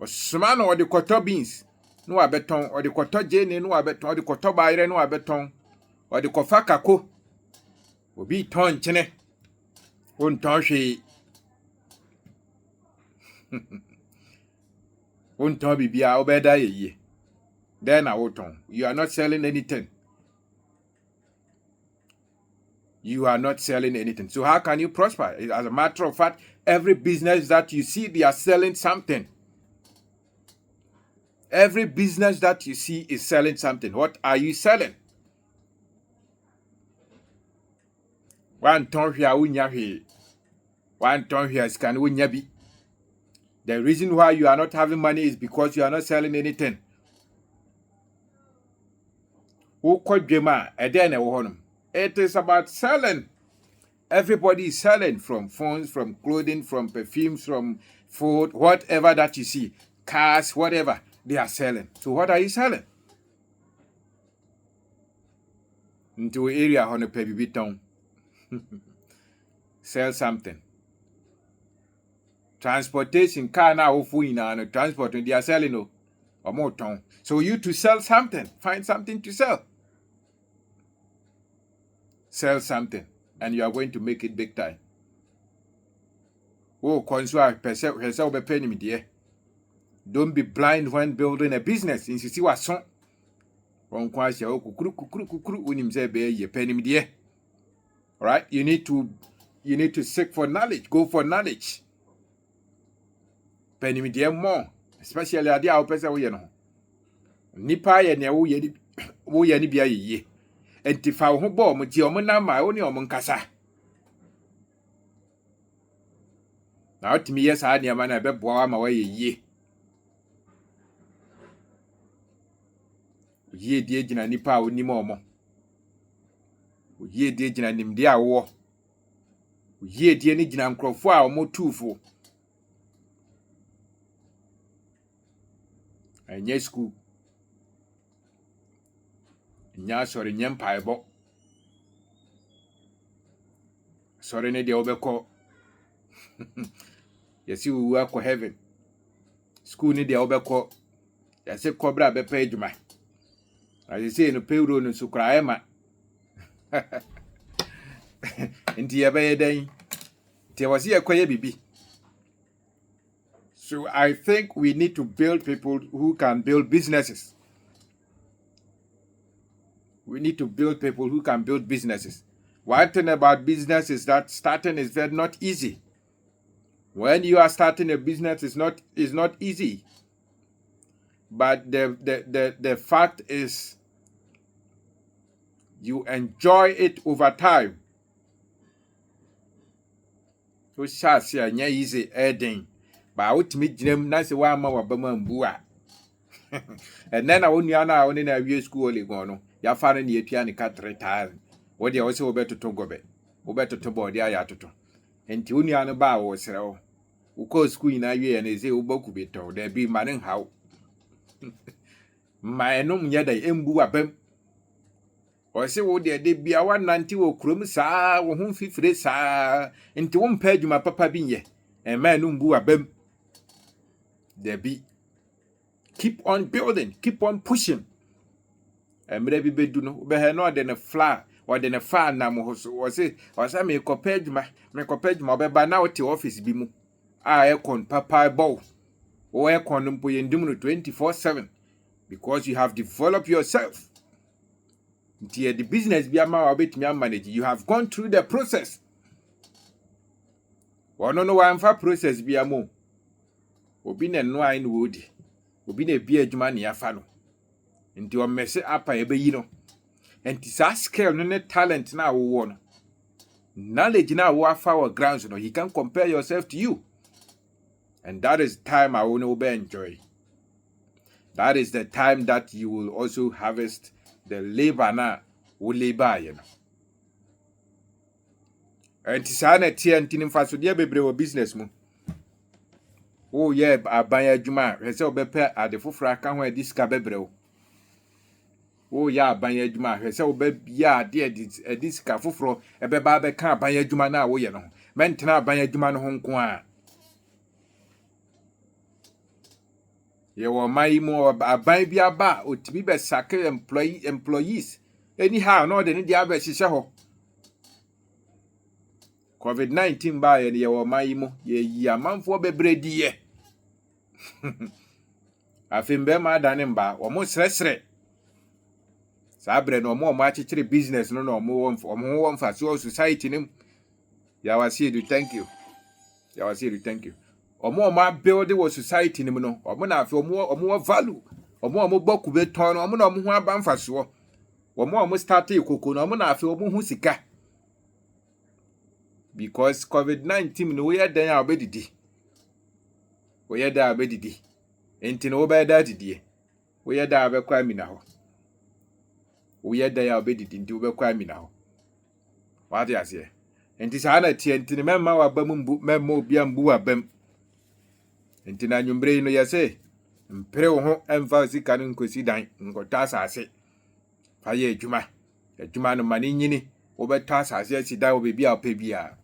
Osuma no odi koto beans no abeton, odi koto jene no abeton, odi koto bayre no abeton, odi kofa kako. Obi ton chene. Won ton hwe. Won ton bibia obeda yeye. Then I will ton. You are not selling anything. You are not selling anything. So how can you prosper? As a matter of fact, every business that you see, they are selling something. Every business that you see is selling something. What are you selling? One ton here, unya here. One ton here is can unya be. The reason why you are not having money is because you are not selling anything. It is about selling. Everybody is selling, from phones, from clothing, from perfumes, from food, whatever that you see, cars, whatever, they are selling. So what are you selling? Into area on a baby town. Sell something. Transportation, car now and transport, they are selling no or more town. So you to sell something, find something to sell. Sell something, and you are going to make it big time. Oh, consumer don't be blind when building a business. In see what son. Alright, you need to seek for knowledge. Go for knowledge. Penimidie more, especially ade a wopese wo ye no. Nipa ye ne wo ye ni bia ye. Enti fa wo ho bo mo ti o mo na ma wo ne o mo nkasa. Na otimi ye saa ne ma na be boa ma wa ye. Ye die gina nipa a onim omo. Ye die gina nimde a wo. Ye die ni gina nkrofo a omo tuufo. Enye school. Nya sori nyem paebo. Sori ne de obekọ. Yesi wu akọ heaven. School ni de obekọ. Yesi kobra be pa adwuma. As say no payroll no sukra ema. Nti ye be den. Ti wasi ekoye bibi. So I think we need to build people who can build businesses. We need to build people who can build businesses. One thing about business is that starting is very not easy. When you are starting a business, it's not easy. But the fact is, you enjoy it over time. So shasi anya easy ending. But out me jinem na se wa ma wa ba mambu a. And then I won ya na won na wie school le go no. Ya fa na etua ne ka 3000. Wo de wo se wo betoto gobe. Wo betoto body aya toto. Enti onua no ba wo sere wo. Wo ko school na wie na ze wo baku beto. Da bi ma ne hawo. Ma enum nya dai embu abam. O se wo de bia wa nanti wo krom saa wo hu fifire saa. Enti wo mpa adwuma papa bi nye. En ma enum bu abam. Da bi. Keep on building, keep on pushing. Emre bi bedu no be he no de ne fla or de ne fa na mo so o se me kopeduma obeba na wote office bi mu a ekon papa bow o ekon mpo yendum no 24/7 because you have developed yourself. The business bi ama obetumi manage, you have gone through the process. Wono no wa mfa process bi amo obi ne no ai no wodi obi na bi adwuma ne afa no nti o mese apa ebe yi no enti sa skill no ne talent na wo no knowledge na wo afa wo grounds no, he can compare yourself to you, and that is time I will be enjoy. That is the time that you will also harvest the labor na wo labor you know. Enti sa na tie enti nimfa so de bebre wo business mu. Oh yeah, abaya adwuma hwese obepe ade foforo aka ho adi sika bebre wo. wo ya aban adwuma hwe se wo ba bia de edisika foforo ebeba be ka aban adwuma na wo ye no mentena aban adwuma no ho nko a ye wo mai mo aban bia ba otibi be sake employees anyhow no de ne dia be hihye ho COVID-19 ba ye wo mai mo ye yi amanfo bebrediye afimbe ma dane mba wo mo sresre sabre no mo achichere business no no mo won fa so society nim ya wasi do thank you omo ma build wo society nim no omo na afi omo value omo gboku beton no omo na omo hu aba mfa so omo start ikoko no omo na afi omo hu sika because COVID-19 no we dan ya obedidi we da obedidi enti no we da didie we da abekwa mina ho we da ya obedidi enti we bekwa mina ho what you say enti sa na tie enti memma wa bam mbu memma obi ambu wa bam enti na nwumbre no yese mpere wo ho emfa sika no nkosi dan nkota asase fa ye adwuma no mane nyini wo beta asase asida wo bebi a pa bia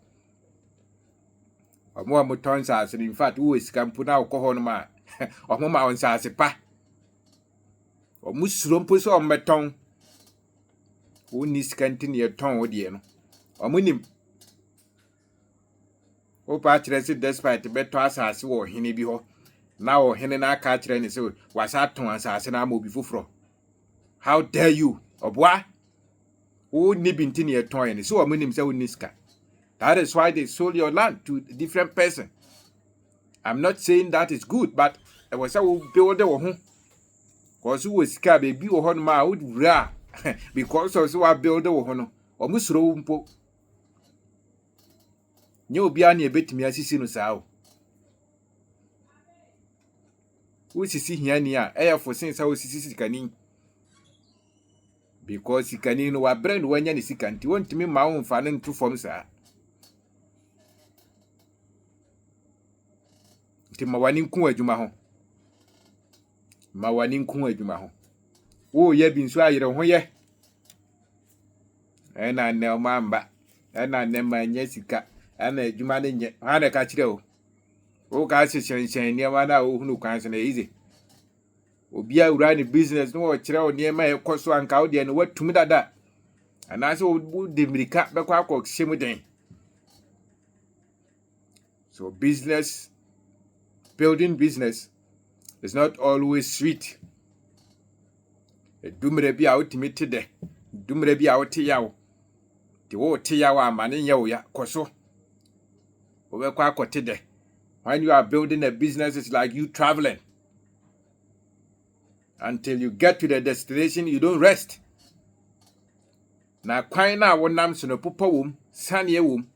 omo amoton asase in fact wo sika mpu na alcohol no ma omo ma won asase pa omo suro mpo so ometon wo ni sika ntini ye ton wo de no omo nim o pa kire se despite beto asase wo hene bi ho na wo hene na aka kire ni se wasa ton asase na ma obi foforo how dare you obwa wo ni binti ni eton ye ni so wo nim se wo niska that is why they sold your land to a different person. I'm not saying that is good, but it was a build wo ho cause wo sika baby wo ho no ma wo wura because of so build wo ho no omusuro mpo nye obi a na ebetimi asisi no saa wo sisi hiani a eyefo sense wo sisi sikani because sikani no wa brand wanya ne sikanti wontimi ma wo mfa ne ntu fom saa ti mawani nku adwuma ho wo ye bi nso ayere ho ye na ne mamba na ne manya sika na adwuma ne nye ha na ka kire o ka hyehyɛn ne ma na wo hunu kwan se na easy obi a wura ne business no wo kire o ne ma ekoso anka wo de ne watumi dada anase wo de mirika bekwa akọ hyemu den so building business is not always sweet. Dumre bi a utimi tede, dumre bi a uti yawo. Ti wo uti yawo amane yawo ya koso. Owe kwa kotide. When you are building a business, it's like you traveling. Until you get to the destination, you don't rest. Na kwan na wonam so no popo wom, sane wom.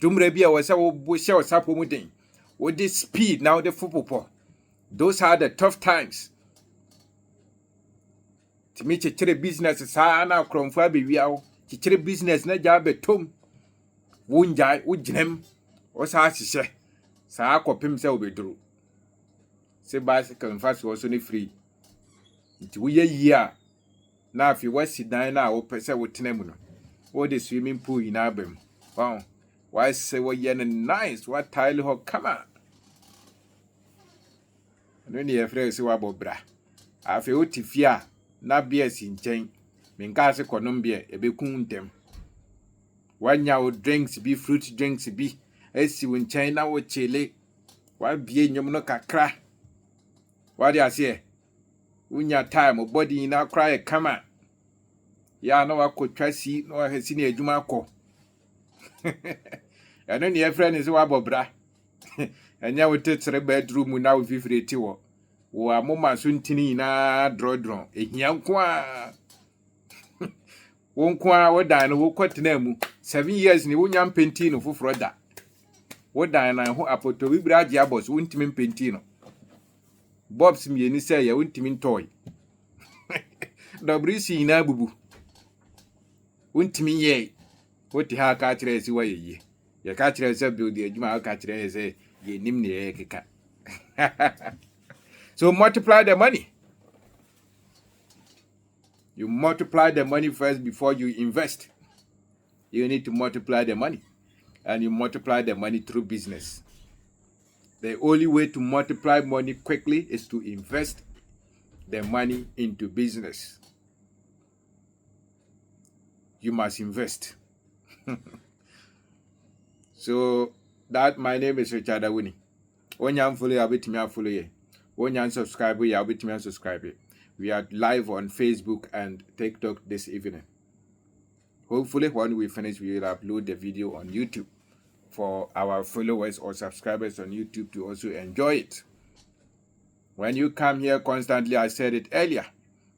Dumre bi a wose wo bo hye osapo mu den. With this speed now the football. Those are the tough times. To me chichere business sa na kromfa be wiawo. Chichere business na ja betom. Wonjai ujinem. O sa hihye. Sa akopim se obeduru. Se bicycle mfa so so ne free. Nti wo ye yi a na afi wasidan na wo pese wo tenam no. Wo the swimming pool ina abem. Wow. Why say what yen nice what tile ho come on. No ni efre se wa bobra. Afi otifia na bia si nchen. Menka se konom bia ebekun ntem. Wanya wo drinks bi fruit drinks bi esi wo nchen na wo chele. Wa bia nyom no kakra. Wa dia se unya time body na cry e kama. Ya na wa kotwa si na wa hasi na adwuma akọ. Eno ni efre se wa bobra. Enya wo tetere bedroom na wo fifireti wo. Wo amoma so ntini na drodron. Ehia nko a. Wo nko a wo dan no wo kwatena mu. 7 years ni wo nyam penti no foforo da. Wo dan na ho apoto bibra age abos wo ntimi penti no. Bobs mieni se ya wo ntimi ntoy. Dobrisi na bubu. Wo ntimi ye. Wo ti ha ka kire si wa ye. Ye ka kire se build adwuma ka kire se ye nim ne ye keka. So multiply the money. You multiply the money first before you invest. You need to multiply the money. And you multiply the money through business. The only way to multiply money quickly is to invest the money into business. You must invest. So that my name is Richard Awuni. When you follow, I'll be to me follow you. When you subscribe, I'll be to me subscribe. We are live on Facebook and TikTok this evening. Hopefully, when we finish, we will upload the video on YouTube for our followers or subscribers on YouTube to also enjoy it. When you come here constantly, I said it earlier,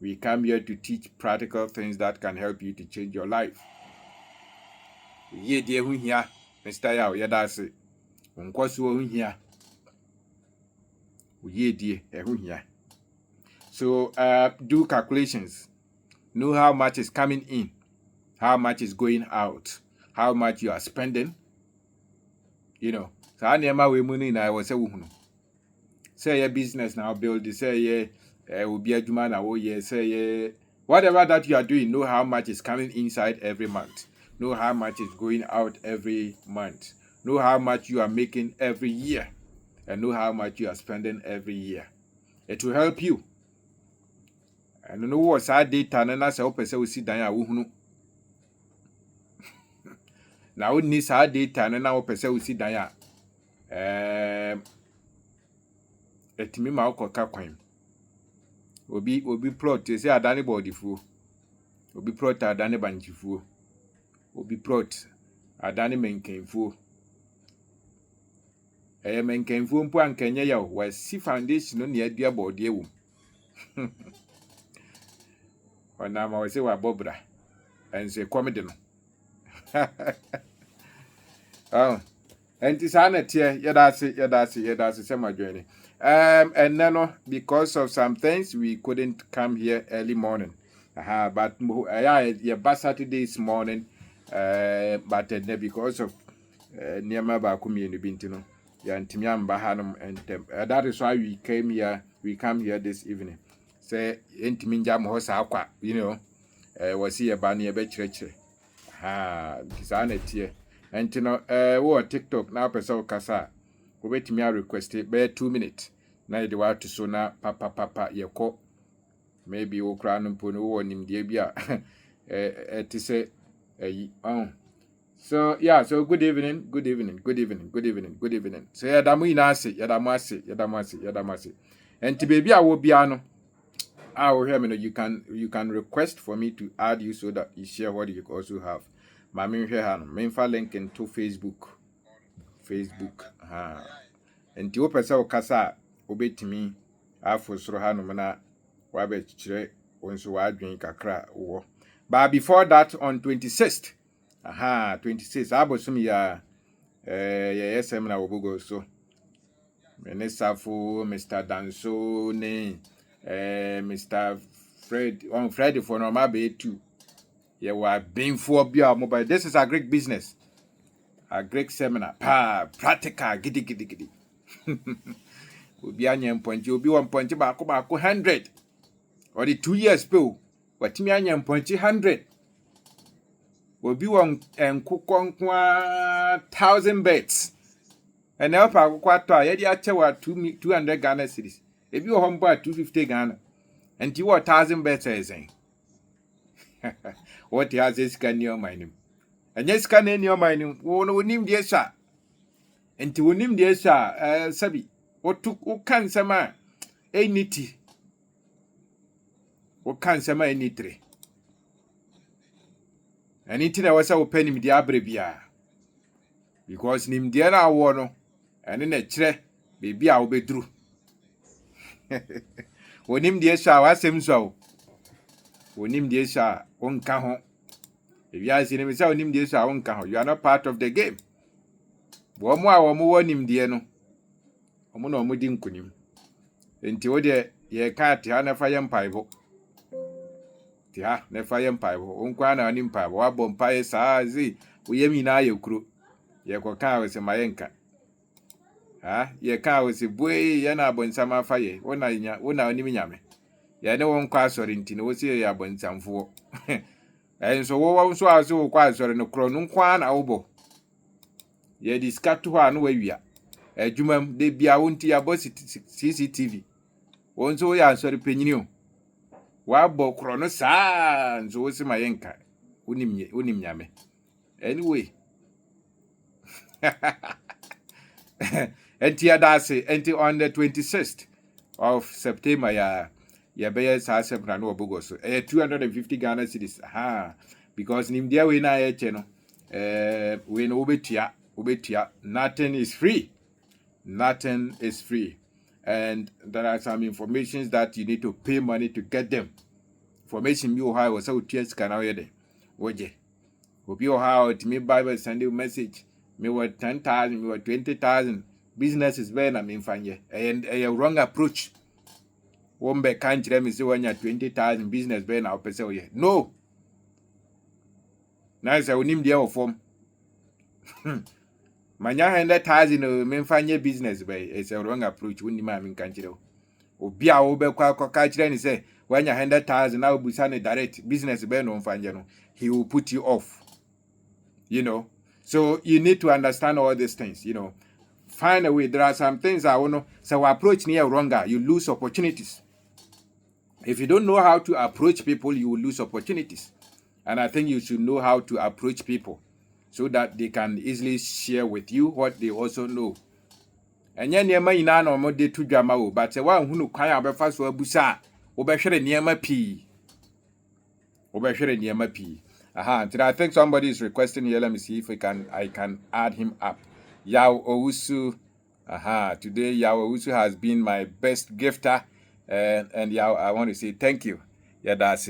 we come here to teach practical things that can help you to change your life. Ye dear, who here, Mr. Yao, Yadasi, Unkwasu here. Ye dear, who here. So do calculations. Know how much is coming in, how much is going out, how much you are spending. You know, so I never we money na I was say your business now build, say will be a juma na say whatever that you are doing, know how much is coming inside every month. Know how much is going out every month. Know how much you are making every year. And know how much you are spending every year. It will help you. And know what's our data and that's how person will sit down. Now we need our data and now person will sit down. Etimi ma ukoka kwan. Obi plot say adane bodifu. Obi plot adane banchifu. Obi plot adane menkenfu. Menkenfu mpo ankenye ya wa si foundation no ne adua body ewu. Ona ma we say wa bobra. Ense komede no. Oh. Enti sa na tie yedase say my journey. And then because of some things we couldn't come here early morning. But yeah, Saturday's morning. But because of Niama Bakumi in the Bintino, and Timiam Bahanum, and that is why we came here. We come here this evening. Say Intiminjam Hosa, you know, was here Bani a betreche. Design here. And you know, what TikTok now, Pesol Casa. Wait me, I requested by 2 minutes. Now the water to sona papa ye ko. Maybe o crown pono one in the bia. To say so yeah, so good evening. So yadamasi. And to baby I will be ano. I will hear me. You can request for me to add you so that you share what you also have. My main link into Facebook. Enti wo pese wo kasa obetimi afosoro ha no na wa be kire wonso wa adwen kakra wo. But before that on 26th 26 abosom ya yesem na obogo so Menesafo Mr. Danso ne Mr. Fred for no ma be too. Ye wa benfo bia mobile. This is a great business. A great seminar. Practical gidi. Obi anyam ponche, obi 1 ponche baako 100. Or the 2 years pe. Watimi anyam ponche 100. Obi won enkukonkwa 1000 bets. And now pa akokwa to ye dia chewa 200 Ghana cedis. Ebi wo hombo 250 Ghana. And you 1000 bets saying. What has this can your mind? And yes, can any of mine won't name the Esha. And to name the Esha, Sabi, what took who can sama a nitty? What can sama a nitty? And it was our penny with the abrevia. Because name Diana Warno, and in a chair, baby, I'll be through. When him the Esha was him so. When him the Esha won't come home. If you are seeing him, so him this you are not part of the game. One more him dear no. Omono mudi nkunim. Enti wo de ye ka te ha na fa ye mpaibo. Te ha na fa ye mpaibo. Onkwa na ni mpaibo wa bom pae saa zi. Wo ye mi na ye kuro. Ye ko ka we se mayenka. Ye ka we se boy ye na bonsama fa ye. Wona oni mi nyame. Ya ne won kwa asori nti no wosi ya bontamfo. So wo so aso kwa asori no kro no kwa na wo ye diskato ho anu wawia adwumam de bia wonti abo CCTV wonso ya asori panyini o wa bo kro no saa nso wosi mayenka unim nyame anyway. Enti adase enti on the 26th of September ya be sa sepra no obogo so 250 Ghana cedis because nimdia we na ye che no we no obetua nothing is free, and there are some informations that you need to pay money to get them. Information bi o ha was so tia sika na yede woje obi o ha o me Bible send you message me what 10,000 me what 20,000 business is better na me mfanye and a wrong approach. One be can't let me say when you're 20,000 business better na opese o ye no na say onim dia o form manya 100,000 me mfanye business be it's a wrong approach woni ma me kan kire obi a wo be kwa ka kire ni say when you're 100,000 na obusa ne direct business be no mfanye no he will put you off, you know. So you need to understand all these things, you know. Find a way. There are some things I want to so approach near wronger, you lose opportunities. If you don't know how to approach people, you will lose opportunities. And I think you should know how to approach people so that they can easily share with you what they also know. And yen yema ina no mo de to dwama o, but se wan hunu kwan abefa so abusa obehwere niema pii. And I think somebody is requesting here. Let me see if I can add him up. Yao Owusu. Today Yao Owusu has been my best gifter. And Yao, I want to say thank you. Yeah, that's it.